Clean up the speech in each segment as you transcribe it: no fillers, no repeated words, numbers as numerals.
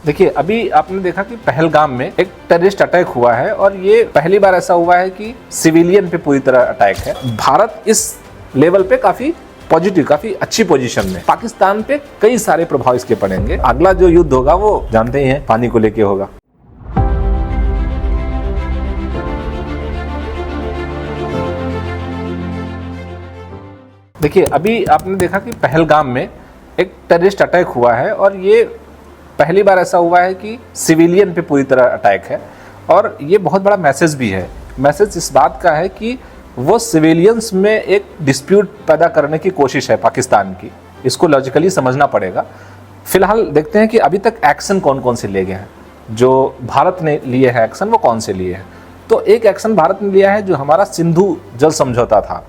देखिए, अभी आपने देखा कि पहलगाम में एक टेररिस्ट अटैक हुआ है और ये पहली बार ऐसा हुआ है कि सिविलियन पे पूरी तरह अटैक है। भारत इस लेवल पे काफी पॉजिटिव, काफी अच्छी पोजीशन में। पाकिस्तान पे कई सारे प्रभाव इसके पड़ेंगे। अगला जो युद्ध होगा वो जानते ही हैं, पानी को लेके होगा। देखिए, अभी आपने देखा कि पहलगाम में एक टेररिस्ट अटैक हुआ है और ये पहली बार ऐसा हुआ है कि सिविलियन पे पूरी तरह अटैक है। और ये बहुत बड़ा मैसेज भी है। मैसेज इस बात का है कि वो सिविलियंस में एक डिस्प्यूट पैदा करने की कोशिश है पाकिस्तान की। इसको लॉजिकली समझना पड़ेगा। फिलहाल देखते हैं कि अभी तक एक्शन कौन कौन से लिए गए हैं। जो भारत ने लिए हैं एक्शन, वो कौन से लिए हैं। तो एक एक्शन भारत ने लिया है, जो हमारा सिंधु जल समझौता था,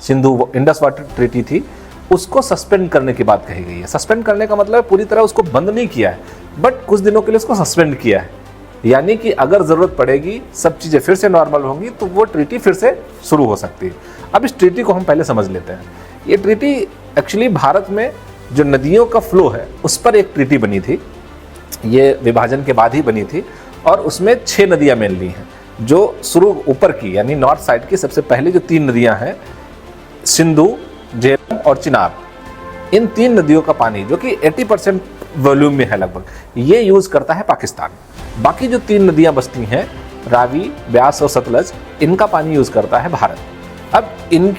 सिंधु इंडस वाटर ट्रीटी थी, उसको सस्पेंड करने की बात कही गई है। सस्पेंड करने का मतलब पूरी तरह उसको बंद नहीं किया है, बट कुछ दिनों के लिए उसको सस्पेंड किया है। यानी कि अगर ज़रूरत पड़ेगी, सब चीज़ें फिर से नॉर्मल होंगी, तो वो ट्रीटी फिर से शुरू हो सकती है। अब इस ट्रीटी को हम पहले समझ लेते हैं। ये ट्रीटी एक्चुअली भारत में जो नदियों का फ्लो है उस पर एक ट्रीटी बनी थी। ये विभाजन के बाद ही बनी थी और उसमें 6 नदियाँ मेनली हैं, जो शुरू ऊपर की यानी नॉर्थ साइड की सबसे पहले जो 3 नदियाँ हैं, सिंधु, झेलम और चिनाब, इन 3 नदियों का पानी जो कि 80% वॉल्यूम में है लगभग, ये यूज़ करता है पाकिस्तान। बाकी जो 3 नदियां बसती हैं, रावी, ब्यास और सतलज, इनका पानी यूज़ करता है भारत। अब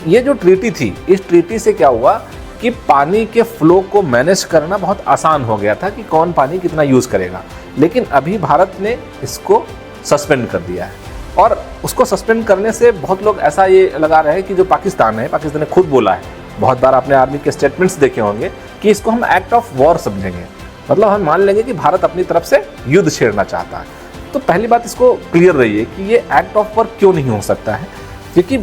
ये जो ट्रीटी थी, इस ट्रीटी से क्या हुआ कि पानी के फ्लो को मैनेज करना बहुत आसान हो गया था कि कौन पानी कितना यूज़ करेगा। लेकिन अभी भारत ने इसको सस्पेंड कर दिया है। और उसको सस्पेंड करने से बहुत लोग ऐसा ये लगा रहे हैं कि जो पाकिस्तान है, पाकिस्तान ने खुद बोला है, बहुत बार आपने आर्मी के स्टेटमेंट्स देखे होंगे कि इसको हम एक्ट ऑफ वॉर समझेंगे। मतलब हम मान लेंगे कि भारत अपनी तरफ से युद्ध छेड़ना चाहता है। तो पहली बात इसको क्लियर रही है कि ये एक्ट ऑफ वॉर क्यों नहीं हो सकता है, क्योंकि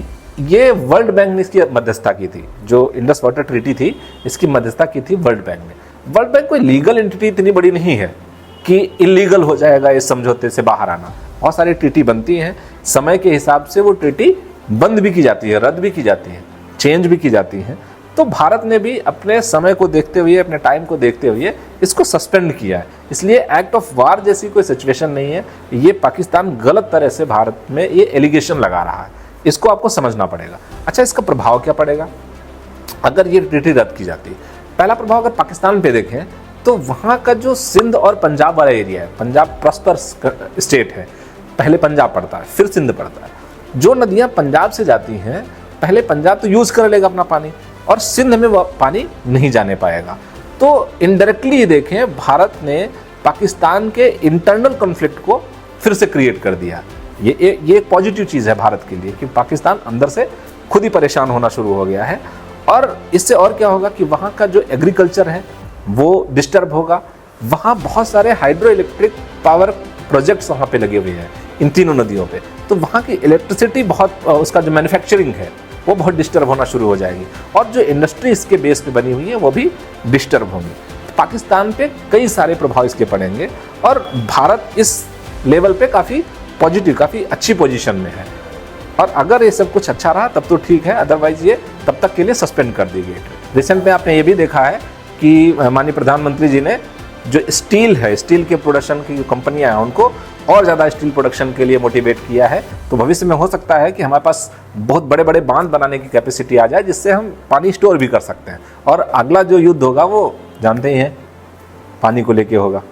ये वर्ल्ड बैंक ने इसकी मध्यस्थता की थी। जो इंडस वाटर ट्रीटी थी, इसकी मध्यस्थता की थी वर्ल्ड बैंक ने। वर्ल्ड बैंक कोई लीगल एंटिटी इतनी बड़ी नहीं है कि इलीगल हो जाएगा इस समझौते से बाहर आना। बहुत सारी ट्रीटी बनती हैं, समय के हिसाब से वो ट्रीटी बंद भी की जाती है, रद्द भी की जाती है, चेंज भी की जाती हैं। तो भारत ने भी अपने समय को देखते हुए, अपने टाइम को देखते हुए इसको सस्पेंड किया है। इसलिए एक्ट ऑफ वार जैसी कोई सिचुएशन नहीं है। ये पाकिस्तान गलत तरह से भारत में ये एलिगेशन लगा रहा है, इसको आपको समझना पड़ेगा। अच्छा, इसका प्रभाव क्या पड़ेगा अगर ये ट्रीटी रद्द की जाती है? पहला प्रभाव अगर पाकिस्तान पे देखें तो वहाँ का जो सिंध और पंजाब वाला एरिया है, पंजाब प्रॉस्पर स्टेट है, पहले पंजाब पड़ता है फिर सिंध पड़ता है। जो नदियाँ पंजाब से जाती हैं, पहले पंजाब तो यूज़ कर लेगा अपना पानी और सिंध में वह पानी नहीं जाने पाएगा। तो इनडायरेक्टली देखें, भारत ने पाकिस्तान के इंटरनल कॉन्फ्लिक्ट को फिर से क्रिएट कर दिया। ये एक पॉजिटिव चीज़ है भारत के लिए कि पाकिस्तान अंदर से खुद ही परेशान होना शुरू हो गया है। और इससे और क्या होगा कि वहाँ का जो एग्रीकल्चर है वो डिस्टर्ब होगा। वहाँ बहुत सारे हाइड्रो इलेक्ट्रिक पावर प्रोजेक्ट्स वहाँ पे लगे हुए हैं इन तीनों नदियों पे। तो वहाँ की इलेक्ट्रिसिटी बहुत, उसका जो मैन्युफैक्चरिंग है वो बहुत डिस्टर्ब होना शुरू हो जाएगी। और जो इंडस्ट्री इसके बेस पे बनी हुई है वो भी डिस्टर्ब होंगी। पाकिस्तान पे कई सारे प्रभाव इसके पड़ेंगे और भारत इस लेवल पे काफ़ी पॉजिटिव, काफ़ी अच्छी पोजीशन में है। और अगर ये सब कुछ अच्छा रहा तब तो ठीक है, अदरवाइज ये तब तक के लिए सस्पेंड कर दी गई। रिसेंट में आपने ये भी देखा है कि माननीय प्रधानमंत्री जी ने जो स्टील है, स्टील के प्रोडक्शन की जो कंपनियां हैं, उनको और ज़्यादा स्टील प्रोडक्शन के लिए मोटिवेट किया है। तो भविष्य में हो सकता है कि हमारे पास बहुत बड़े बड़े बांध बनाने की कैपेसिटी आ जाए, जिससे हम पानी स्टोर भी कर सकते हैं। और अगला जो युद्ध होगा वो जानते ही हैं, पानी को लेके होगा।